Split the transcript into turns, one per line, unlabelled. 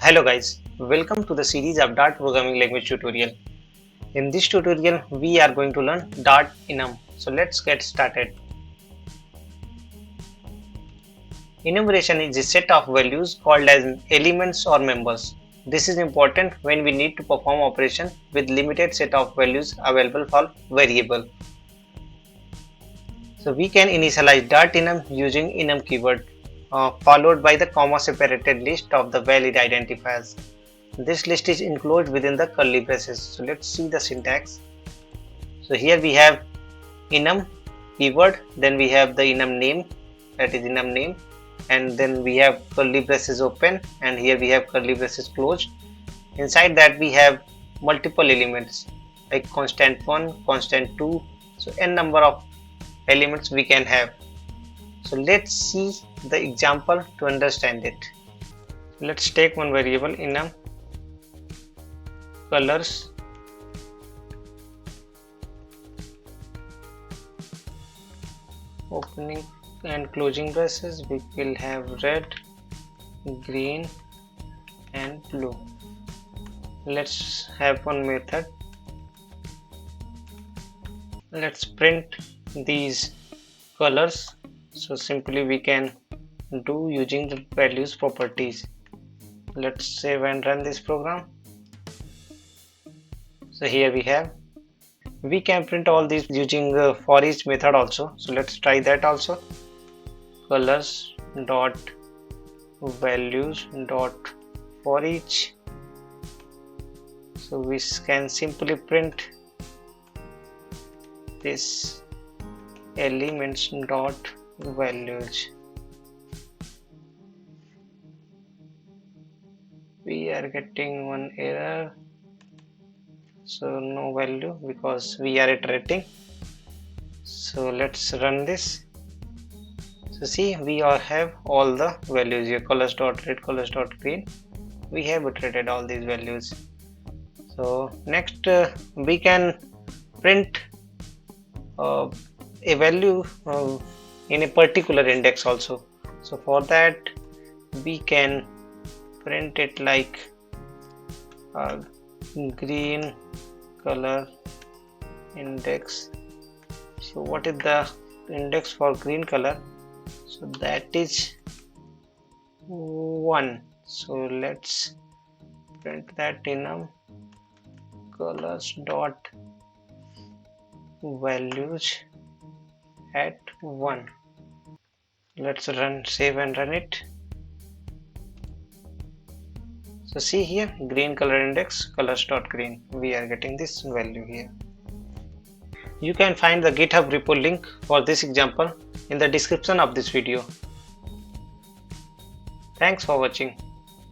Hello guys, welcome to the series of Dart programming language tutorial. In this tutorial, we are going to learn Dart enum. So let's get started. Enumeration is a set of values called as elements or members. This is important when we need to perform operation with limited set of values available for variable. So we can initialize Dart enum using enum keyword followed by the comma separated list of the valid identifiers. This list is included within the curly braces. So let's see the syntax. So here we have enum keyword, then we have the enum name, that is enum name, and then we have curly braces open, and here we have curly braces closed. Inside that we have multiple elements like constant 1, constant 2, so n number of elements we can have. So let's see the example to understand it. Let's take one variable enum colors, opening and closing braces, we will have red, green and blue. Let's have one method. Let's print these colors. So simply we can do using the values properties. Let's save and run this program. So here we can print all these using for each method also. So let's try that also. Colors dot values dot for each. So we can simply print this elements dot values. We are getting one error, so no value because we are iterating. So let's run this. So see, we all have all the values here, colors dot red, colors dot green. We have iterated all these values. So next we can print a value in a particular index also. So for that we can print it like green color index. So what is the index for green color? So that is 1. So let's print that enum colors dot values at 1. Let's save and run it. So see here, green color index colors dot green, we are getting this value here. You can find the GitHub repo link for this example in the description of this video. Thanks for watching.